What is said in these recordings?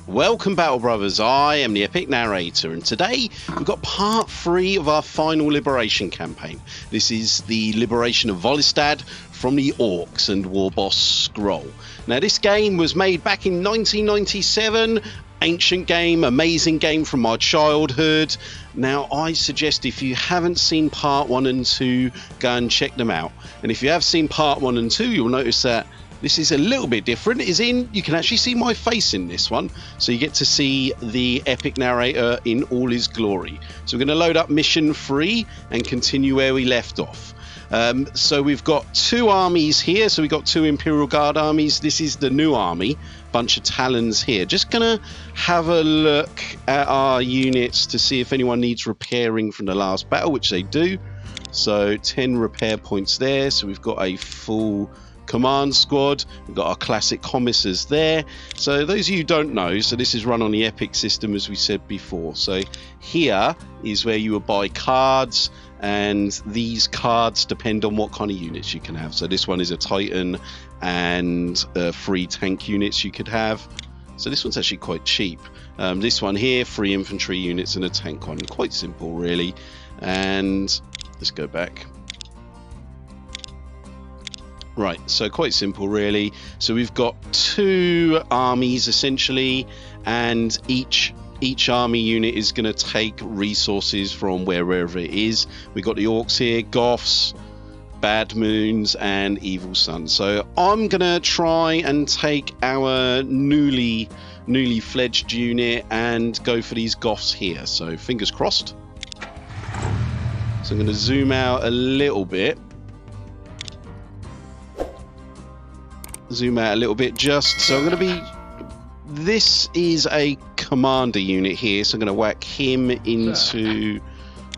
Welcome Battle Brothers, I am the Epic Narrator, and today we've got part 3 of our final liberation campaign. This is the liberation of Volistad from the Orks and War Boss Scroll. Now this game was made back in 1997, ancient game, amazing game from my childhood. Now I suggest if you haven't seen part 1 and 2, go and check them out. And if you have seen part 1 and 2, you'll notice that this is a little bit different, as in you can actually see my face in this one. So you get to see the Epic Narrator in all his glory. So we're going to load up mission 3 and continue where we left off. So we've got 2 armies here. So we've got 2 Imperial Guard armies. This is the new army. Bunch of Tallarns here. Just going to have a look at our units to see if anyone needs repairing from the last battle, which they do. So 10 repair points there. So we've got a full command squad. We've got our classic commissars there. So those of you who don't know, so this is run on the Epic system as we said before. So here is where you would buy cards, and these cards depend on what kind of units you can have. So this one is a Titan and 3 tank units you could have. So this one's actually quite cheap. This one here, 3 infantry units and a tank one. Quite simple really. And let's go back. Right, so quite simple really. So we've got 2 armies essentially, and each army unit is going to take resources from wherever it is. We've got the Orks here, Goths, Bad Moons and Evil Suns. So I'm going to try and take our newly fledged unit and go for these Goths here. So fingers crossed. So I'm going to zoom out a little bit. Zoom out a little bit just so I'm going to be, this is a commander unit here, so I'm going to whack him into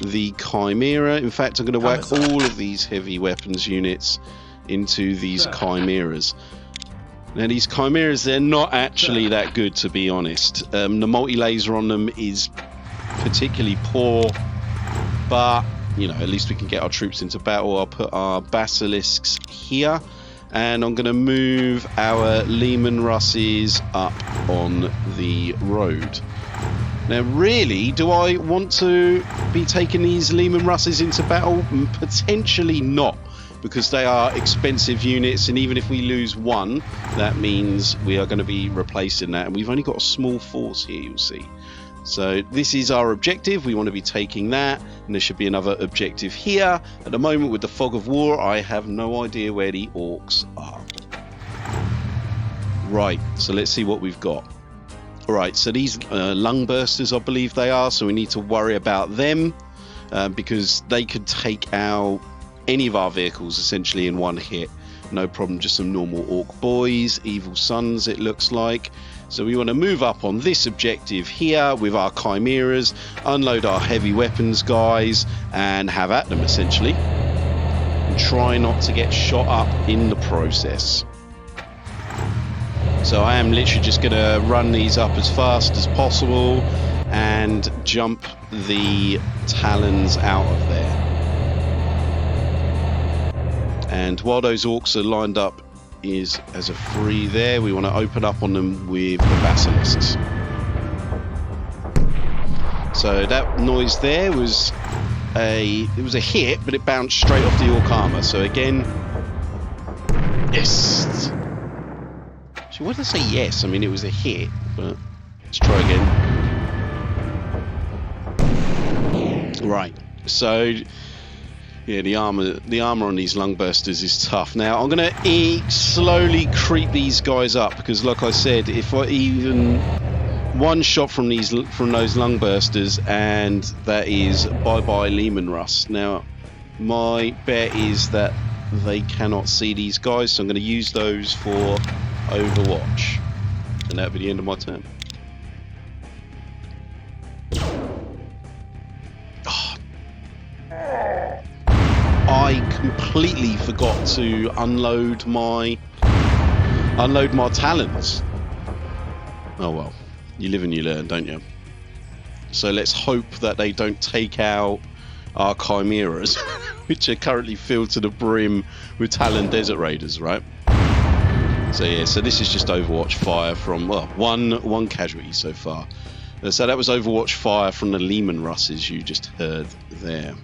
the Chimera. In fact, I'm going to whack all of these heavy weapons units into these Chimeras. Now these Chimeras, they're not actually that good, to be honest. The multi-laser on them is particularly poor, but you know, at least we can get our troops into battle. I'll put our basilisks here. And I'm going to move our Leman Russes up on the road. Now, really, do I want to be taking these Leman Russes into battle? Potentially not, because they are expensive units, and even if we lose one, that means we are going to be replacing that. And we've only got a small force here, you'll see. So this is our objective. We want to be taking that, and there should be another objective here. At the moment with the fog of war, I have no idea where the Orks are. Right, so let's see what we've got. Alright, so these lung bursters, I believe they are, so we need to worry about them because they could take out any of our vehicles essentially in one hit. No problem, just some normal Ork boys, Evil Suns it looks like. So we want to move up on this objective here with our Chimeras, unload our heavy weapons guys and have at them essentially. And try not to get shot up in the process. So I am literally just going to run these up as fast as possible and jump the Talons out of there. And while those Orks are lined up as a 3 there, we want to open up on them with the basilisks. So that noise there was a hit, but it bounced straight off the Ork armor. So again, yes. Actually, why did I say yes? I mean, it was a hit, but let's try again. Right. So yeah, the armor on these lung bursters is tough. Now I'm going to slowly creep these guys up because, like I said, if I even one shot from those lung bursters, and that is bye-bye Leman Russ. Now my bet is that they cannot see these guys, so I'm going to use those for Overwatch, and that'll be the end of my turn. I completely forgot to unload my Talons. Oh well, you live and you learn, don't you? So let's hope that they don't take out our Chimeras, which are currently filled to the brim with Tallarn Desert Raiders, right? So yeah, so this is just Overwatch fire from, well, one casualty so far. So that was Overwatch fire from the Lehman Russes you just heard there.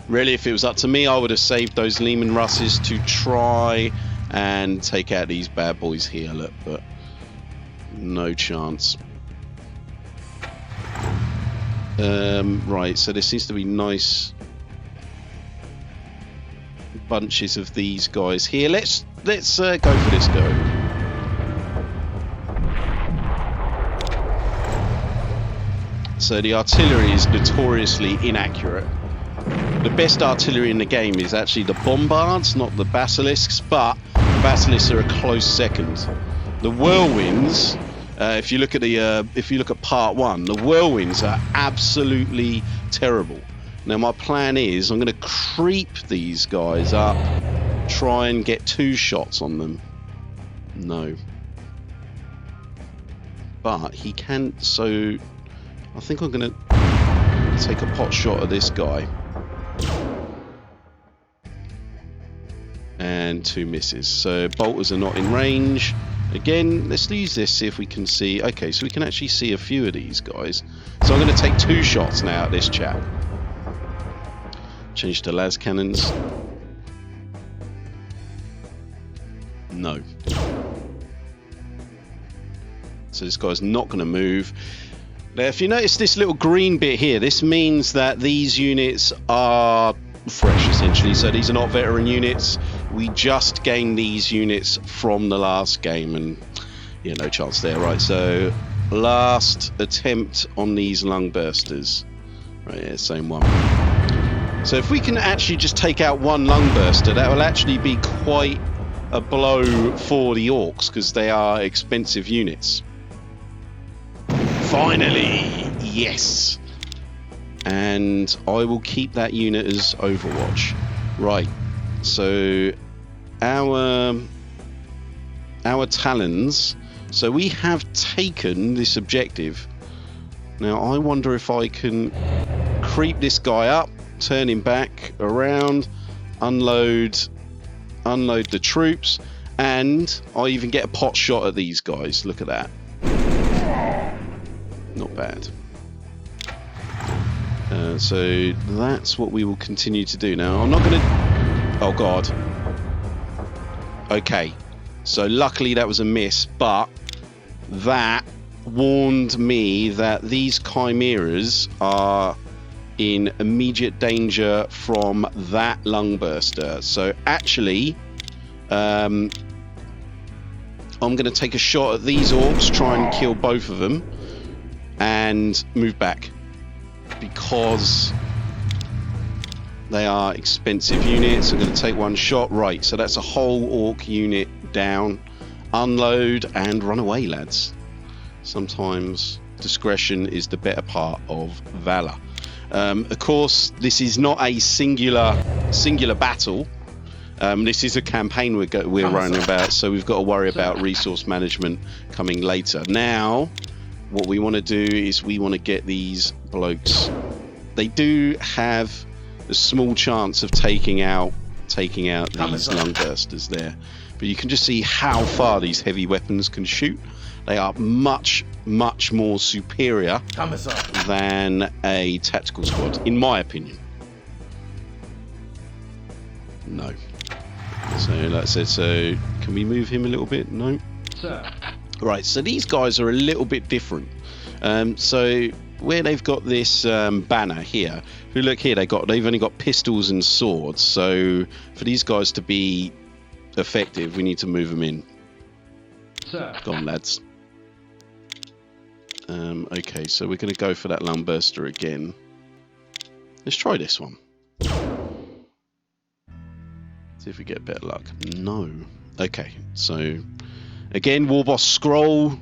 Really, if it was up to me, I would have saved those Lehman Russes to try and take out these bad boys here, look, but no chance. Right, so there seems to be nice bunches of these guys here. Let's go for this go. So the artillery is notoriously inaccurate. The best artillery in the game is actually the bombards, not the basilisks, but the basilisks are a close second. The whirlwinds, if you look at part 1, the whirlwinds are absolutely terrible. Now my plan is I'm going to creep these guys up, try and get 2 shots on them. No. But he can, so I think I'm going to take a pot shot at this guy. And 2 misses. So bolters are not in range. Again, let's use this, see if we can see. Okay, so we can actually see a few of these guys. So I'm going to take 2 shots now at this chap. Change to las cannons. No. So this guy's not going to move. Now, if you notice this little green bit here, this means that these units are fresh, essentially. So these are not veteran units. We just gained these units from the last game, and yeah, no chance there. Right, so last attempt on these lung bursters. Right, yeah, same one. So if we can actually just take out 1 lung burster, that will actually be quite a blow for the Orks, because they are expensive units. Finally, yes. And I will keep that unit as Overwatch. Right, so our Talons, so we have taken this objective. Now I wonder if I can creep this guy up, turn him back around, unload the troops, and I even get a pot shot at these guys. Look at that. Not bad. So that's what we will continue to do. Now I'm not going to... Oh god. Okay, so luckily that was a miss, but that warned me that these chimeras are in immediate danger from that lung burster. So actually I'm going to take a shot at these Orks, try and kill both of them, and move back, because they are expensive units. I'm going to take 1 shot. Right, so that's a whole Ork unit down. Unload and run away, lads. Sometimes discretion is the better part of valor. Of course, this is not a singular battle. This is a campaign we're running about, so we've got to worry about resource management coming later. Now, what we want to do is we want to get these blokes. They do have a small chance of taking out these lung bursters there, but you can just see how far these heavy weapons can shoot. They are much more superior than a tactical squad, in my opinion. No. So like I said, so can we move him a little bit? No. Sir. Right, so these guys are a little bit different. So where they've got this banner here, if you look here, they've only got pistols and swords. So for these guys to be effective, we need to move them in. Sir. Go on, lads. Okay, so we're going to go for that lung burster again. Let's try this one. See if we get better luck. No. Okay, so again, Warboss scroll.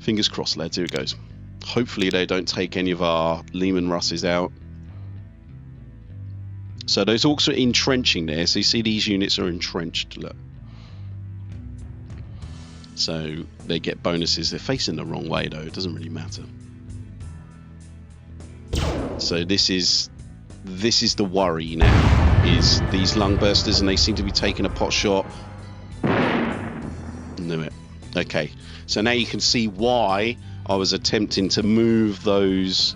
Fingers crossed, lads. Here it goes. Hopefully they don't take any of our Lehman Russes out. So those Orks are entrenching there. So you see these units are entrenched. Look. So they get bonuses. They're facing the wrong way though. It doesn't really matter. So this is the worry now. Is these lung bursters, and they seem to be taking a pot shot. Knew it. Okay, so now you can see why I was attempting to move those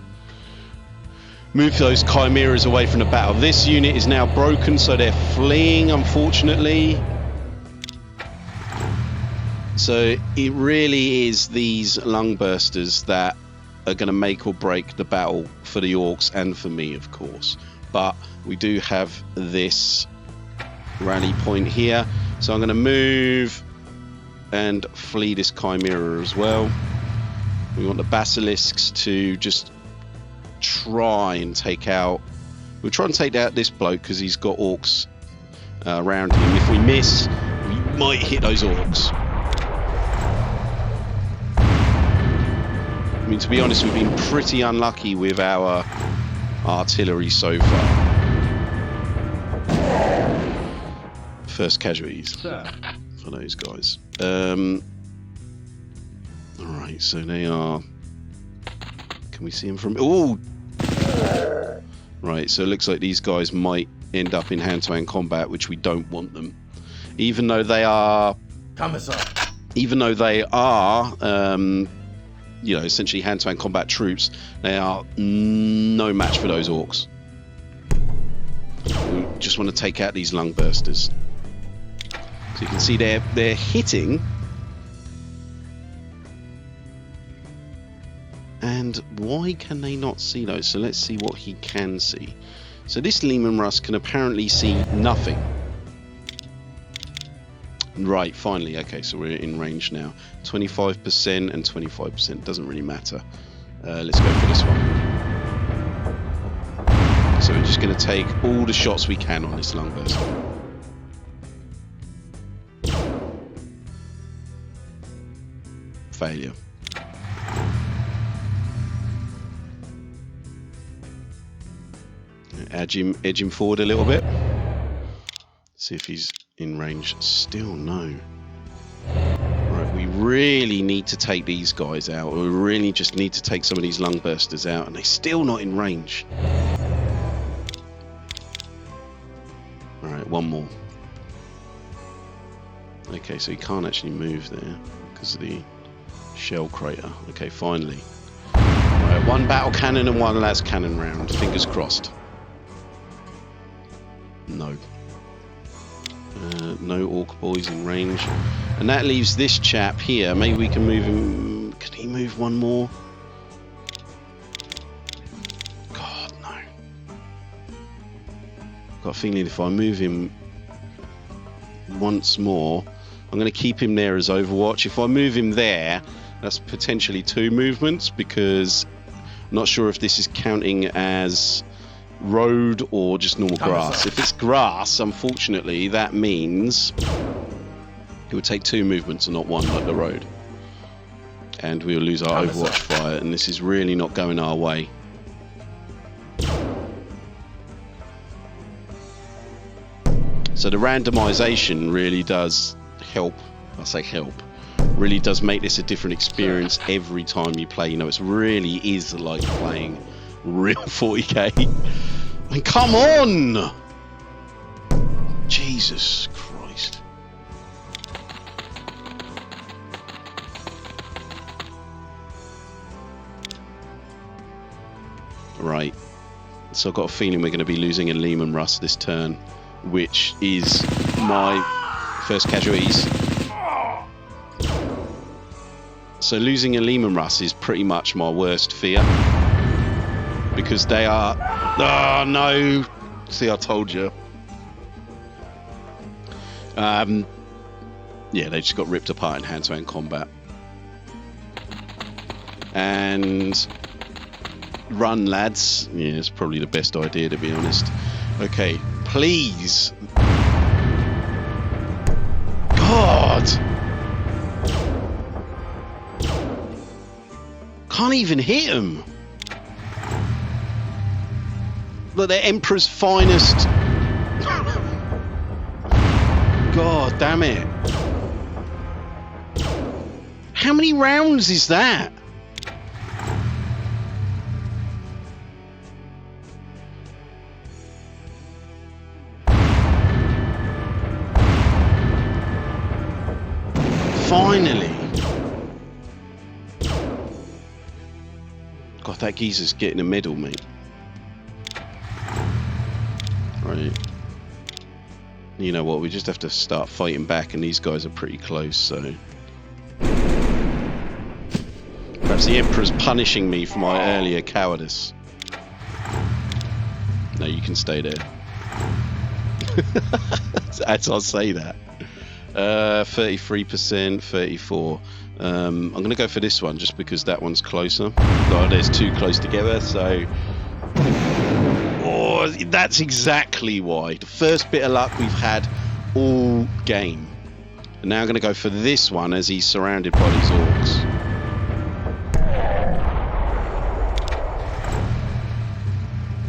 chimeras away from the battle. This unit is now broken, so they're fleeing, unfortunately. So it really is these lungbursters that are going to make or break the battle for the Orks and for me, of course. But we do have this rally point here, so I'm going to move and flee this chimera as well. We want the basilisks to just try and take out... We'll try and take out this bloke because he's got Orks around him. If we miss, we might hit those Orks. I mean, to be honest, we've been pretty unlucky with our artillery so far. First casualties for those guys. Alright, so they are... Can we see them from... Oh! Right, so it looks like these guys might end up in hand-to-hand combat, which we don't want them. Even though they are... Even though they are... you know, essentially hand-to-hand combat troops, they are no match for those Orks. We just want to take out these lungbursters. So you can see they're hitting, and why can they not see those? So let's see what he can see. So this Lehman Russ can apparently see nothing. Right, finally. Okay, so we're in range now. 25% and 25%. Doesn't really matter. Let's go for this one. So we're just going to take all the shots we can on this lungburster. Failure. Edge him forward a little bit. See if he's in range. Still no. Right, we really need to take these guys out. We really just need to take some of these lungbursters out, and they're still not in range. Alright, one more. Okay, so he can't actually move there because of the shell crater. Okay, finally. Right, one battle cannon and one las cannon round. Fingers crossed. No. No Ork boys in range. And that leaves this chap here. Maybe we can move him. Can he move one more? God, no. Got a feeling if I move him once more, I'm going to keep him there as Overwatch. If I move him there, that's potentially 2 movements, because I'm not sure if this is counting as road or just normal grass. If it's grass, unfortunately, that means it would take 2 movements and not 1 like the road. And we'll lose our Overwatch fire, and this is really not going our way. So the randomization really does help. I say help. Really does make this a different experience every time you play. You know, it really is like playing real 40k. I mean, come on! Jesus Christ. Right. So I've got a feeling we're going to be losing a Lehman Russ this turn, which is my first casualties. So losing a Lehman Russ is pretty much my worst fear, because they are... Oh no! See, I told you. Yeah, they just got ripped apart in hand-to-hand combat. And run, lads. Yeah, it's probably the best idea, to be honest. Okay, please. God! Can't even hit him. Look, they're Emperor's finest. God damn it. How many rounds is that? God, that geezer's getting a medal, mate. Right. You know what? We just have to start fighting back, and these guys are pretty close, so... Perhaps the Emperor's punishing me for my earlier cowardice. No, you can stay there. As I say that. 33%, 34. I'm going to go for this one just because that one's closer. Oh, there's two close together, so... Oh, that's exactly why. The first bit of luck we've had all game. And now I'm going to go for this one as he's surrounded by these orcs.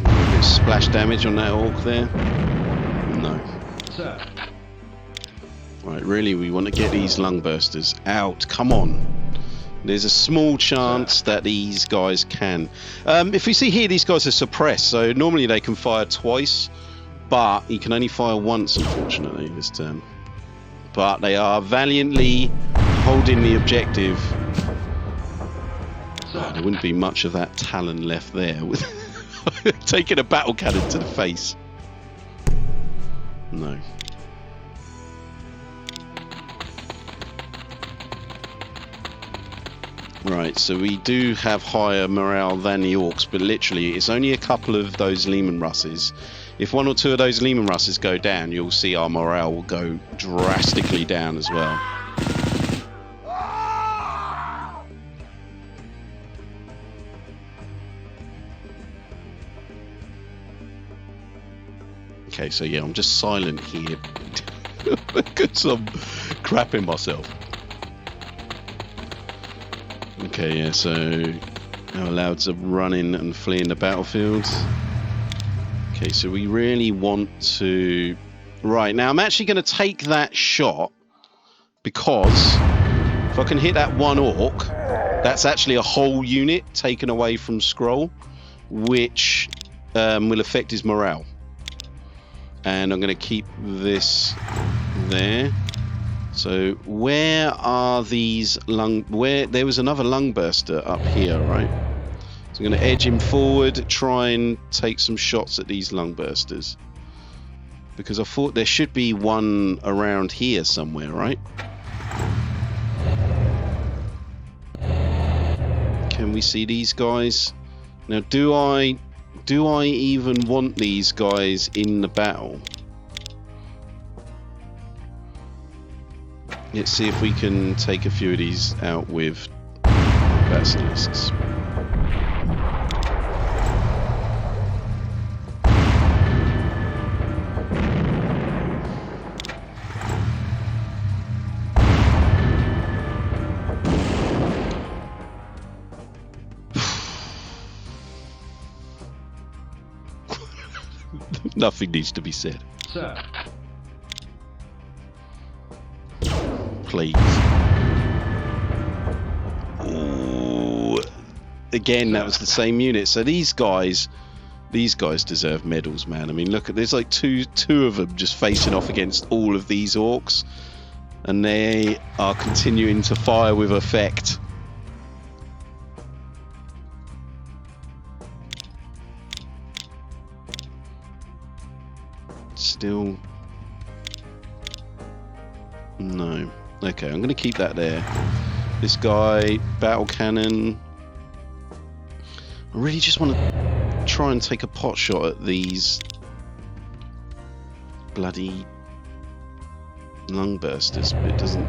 A bit of splash damage on that orc there. No. Sir. Right, really, we want to get these lungbursters out. Come on. There's a small chance that these guys can. If we see here, these guys are suppressed, so normally they can fire twice, but you can only fire once, unfortunately, this turn. But they are valiantly holding the objective. Oh, there wouldn't be much of that Tallarn left there with taking a battle cannon to the face. No. Right, so we do have higher morale than the Orcs, but literally it's only a couple of those Leman Russes. If one or two of those Leman Russes go down, you'll see our morale will go drastically down as well. Okay, so yeah, I'm just silent here because I'm crapping myself. Okay, yeah, so our louds are running and fleeing the battlefield. Okay, so we really want to... Right, now I'm actually going to take that shot because if I can hit that one orc, that's actually a whole unit taken away from Scroll, which will affect his morale. And I'm going to keep this there. So where are these there was another lungburster up here, right? So I'm going to edge him forward, try and take some shots at these lungbursters. Because I thought there should be one around here somewhere, right? Can we see these guys? Now, do I even want these guys in the battle? Let's see if we can take a few of these out with basilisks. Nothing needs to be said. Sir. Please. Ooh. Again, that was the same unit. So these guys deserve medals, man. I mean, look, there's like two of them just facing off against all of these orcs, and they are continuing to fire with effect. Still, no. Okay, I'm going to keep that there. This guy, battle cannon. I really just want to try and take a pot shot at these bloody lungbursters, but it doesn't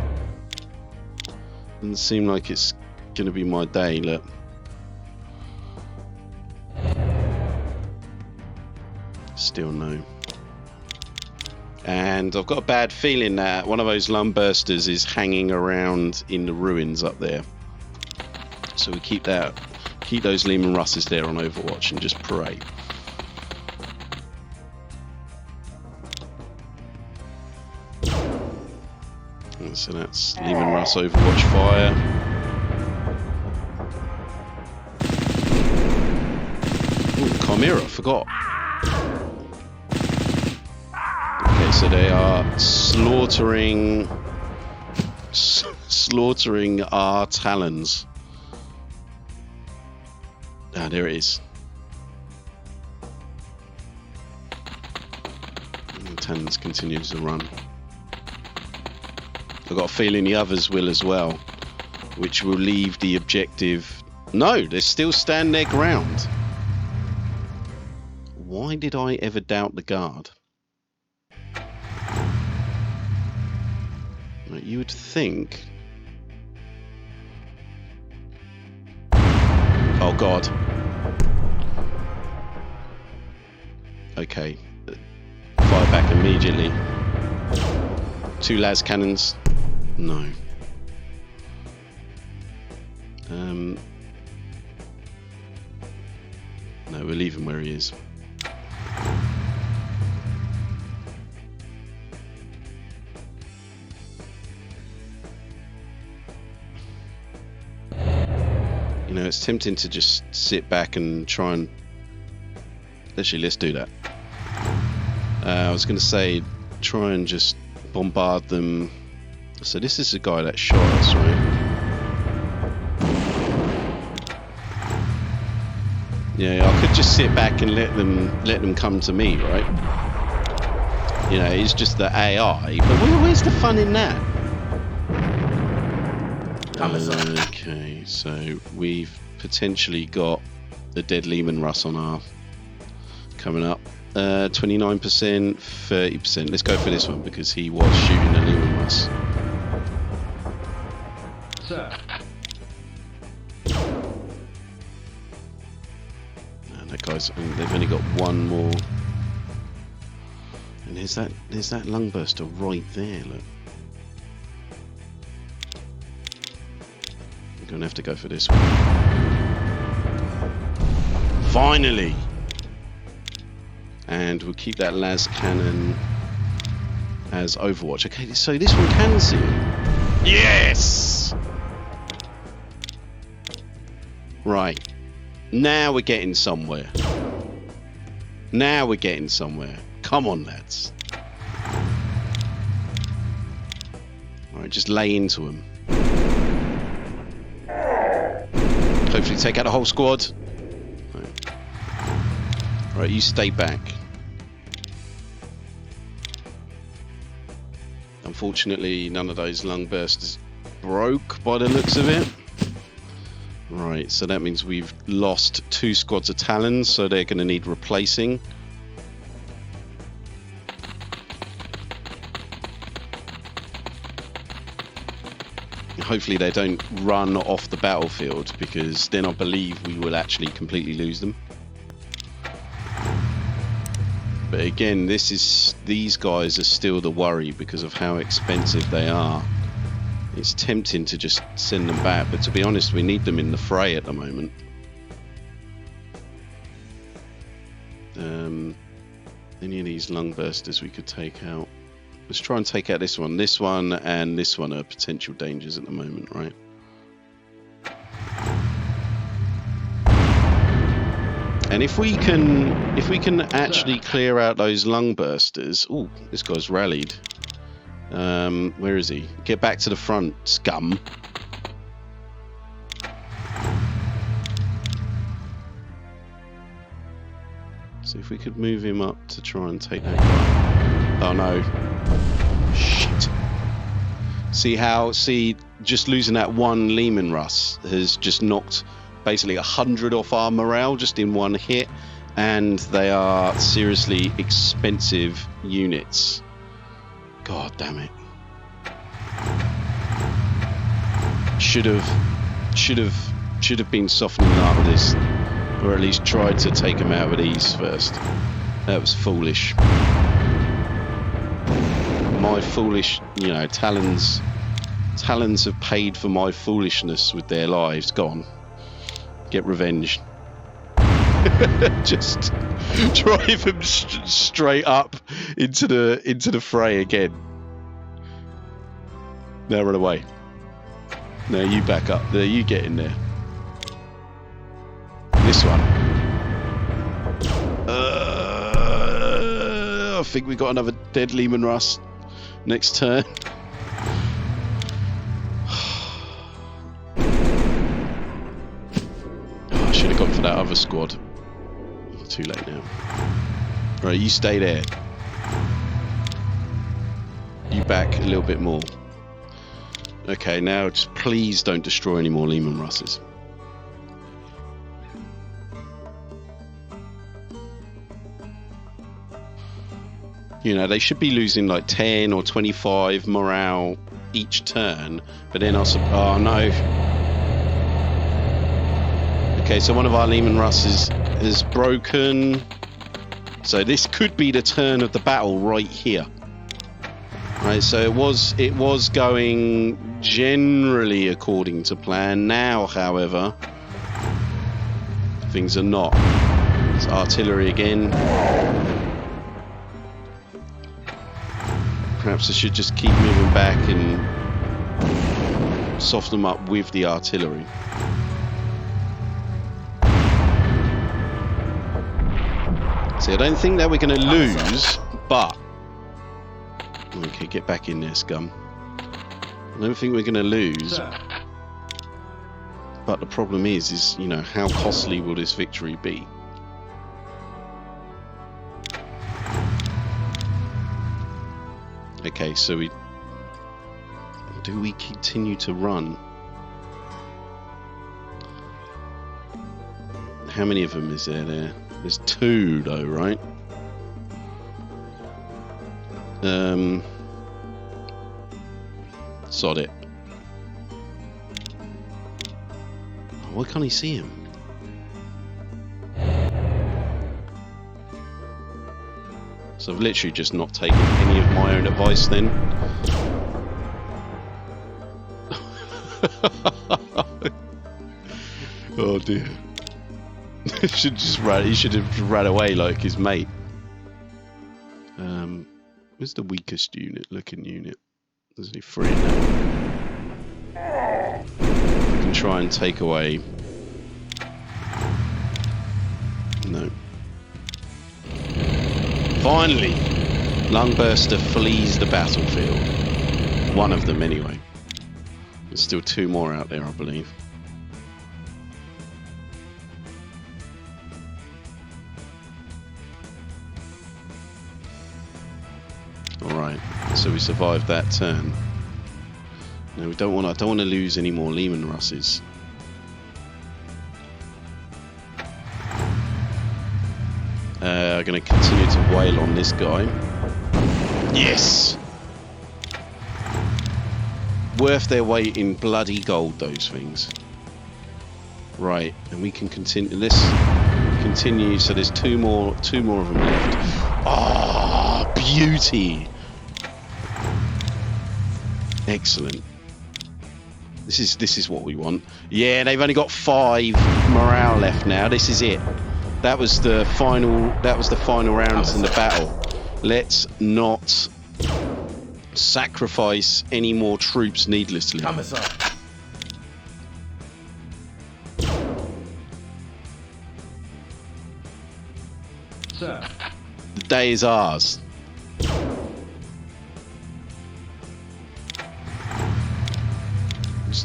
seem like it's going to be my day. Look. Still no. And I've got a bad feeling that one of those lungbursters is hanging around in the ruins up there. So we keep those Leman Russes there on Overwatch and just pray. And so that's Leman Russ Overwatch fire. Ooh, Chimera, forgot. So they are slaughtering our Talons. Ah, there it is. And Tannins continues to run. I've got a feeling the others will as well, which will leave the objective... No, they still stand their ground. Why did I ever doubt the guard? Right, you would think... Oh god. Okay. Fire back immediately. 2 las cannons. No. No, we'll leave him where he is. You know, it's tempting to just sit back and try and... Actually, let's do that. I was going to say, try and just bombard them. So this is the guy that shot us, right? Yeah, I could just sit back and let them come to me, right? You know, it's just the AI. But where's the fun in that? Okay, so we've potentially got the dead Lehman Russ on our coming up. 29%, 30%. Let's go for this one because he was shooting the Lehman Russ. Sir. And that guy's, they've only got one more. And there's that lungburster right there. Look. I'm gonna have to go for this one. Finally. And we'll keep that las cannon as Overwatch. Okay, so this one can see him. Yes! Right. Now we're getting somewhere. Now we're getting somewhere. Come on, lads. Alright, just lay into him. Hopefully take out the whole squad. Right, you stay back. Unfortunately, none of those lung bursters broke by the looks of it. Right, so that means we've lost 2 squads of Talons, so they're going to need replacing. Hopefully they don't run off the battlefield, because then I believe we will actually completely lose them. But again, these guys are still the worry because of how expensive they are. It's tempting to just send them back, but to be honest, we need them in the fray at the moment. Any of these lung bursters we could take out. Let's try and take out this one. This one and this one are potential dangers at the moment, right? And if we can actually clear out those lung bursters. Oh, this guy's rallied. Where is he? Get back to the front, scum. So if we could move him up to try and take that guy. Oh no. Shit. See, just losing that one Lehman Russ has just knocked basically 100 off our morale just in one hit, and they are seriously expensive units. God damn it. Should have been softening up with this, or at least tried to take them out with ease first. That was foolish. My foolish, you know, Talons have paid for my foolishness with their lives. Go on. Get revenge. Just drive him straight up into the fray again. Now run away. Now you back up. There, you get in there. This one. I think we got another dead Lehman Russ next turn. should have gone for that other squad. Too late now. Right, you stay there. You back a little bit more. Okay, now just please don't destroy any more Lehman Russes. You know, they should be losing like 10 or 25 morale each turn, but then oh no. Okay, so one of our Lehman Russes is broken. So this could be the turn of the battle right here. Right, so it was going generally according to plan. Now, however, things are not. It's artillery again. Perhaps I should just keep moving back and soften them up with the artillery. See, I don't think that we're going to lose, but... Okay, get back in there, scum. I don't think we're going to lose. But the problem is, you know, how costly will this victory be? Okay, so do we continue to run? How many of them is there? There's 2 though, right? Sod it. Why can't he see him? So I've literally just not taken any of my own advice then. Oh dear. He should have ran away like his mate. Where's the weakest looking unit? There's only 3 now. We can try and take away. No. Finally, Lungburster flees the battlefield. One of them, anyway. There's still 2 more out there, I believe. All right, so we survived that turn. No, we don't want. I don't want to lose any more Lehman Russes. I'm going to continue to wail on this guy. Yes! Worth their weight in bloody gold, those things. Right, and we can continue. Let's continue. So there's two more of them left. Ah, beauty! Excellent. This is what we want. Yeah, they've only got 5 morale left now. This is it. That was the final round in the battle. Let's not sacrifice any more troops needlessly. Sir. The day is ours.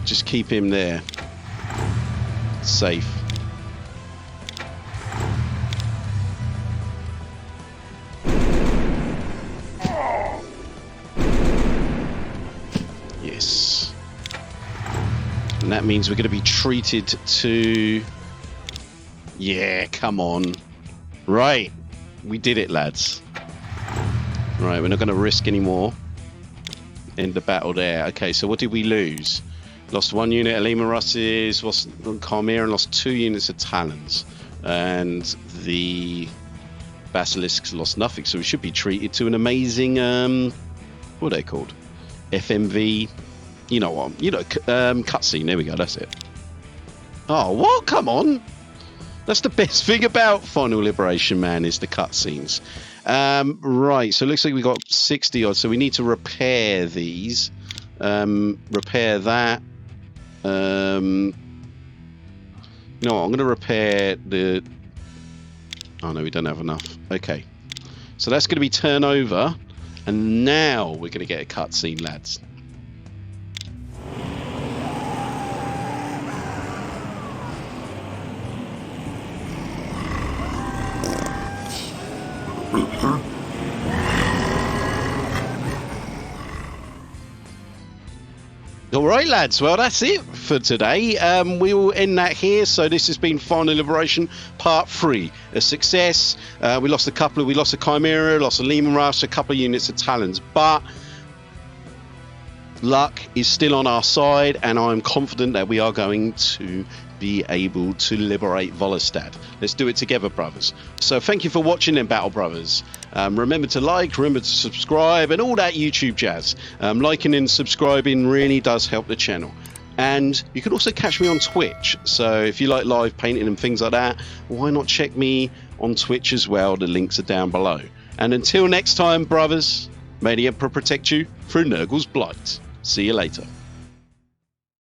Just keep him there. Safe. Yes. And that means we're going to be treated to... Yeah, come on. Right. We did it, lads. Right, we're not going to risk any more. End the battle there. Okay, so what did we lose? Lost 1 unit of Lehman Russes, lost Chimera, and lost 2 units of Talons. And the Basilisks lost nothing, so we should be treated to an amazing, what are they called? FMV, you know what? You know, cutscene. There we go, that's it. Oh, what? Come on! That's the best thing about Final Liberation, man, is the cutscenes. Right, so it looks like we got 60 odd, so we need to repair these. Repair that. You know what, I'm going to repair the... Oh no, we don't have enough. Okay. So that's going to be turnover, and now we're going to get a cutscene, lads. All right, lads. Well, that's it for today. We will end that here. So this has been Final Liberation Part 3. A success. We lost a couple. We lost a Chimera, lost a Lehman Rush, a couple of units of Talons. But luck is still on our side, and I'm confident that we are going to be able to liberate Volistad. Let's do it together, brothers. So thank you for watching then, Battle Brothers. Remember to like, remember to subscribe, and all that YouTube jazz. Liking and subscribing really does help the channel. And you can also catch me on Twitch. So if you like live painting and things like that, why not check me on Twitch as well? The links are down below. And until next time, brothers, may the Emperor protect you through Nurgle's Blight. See you later.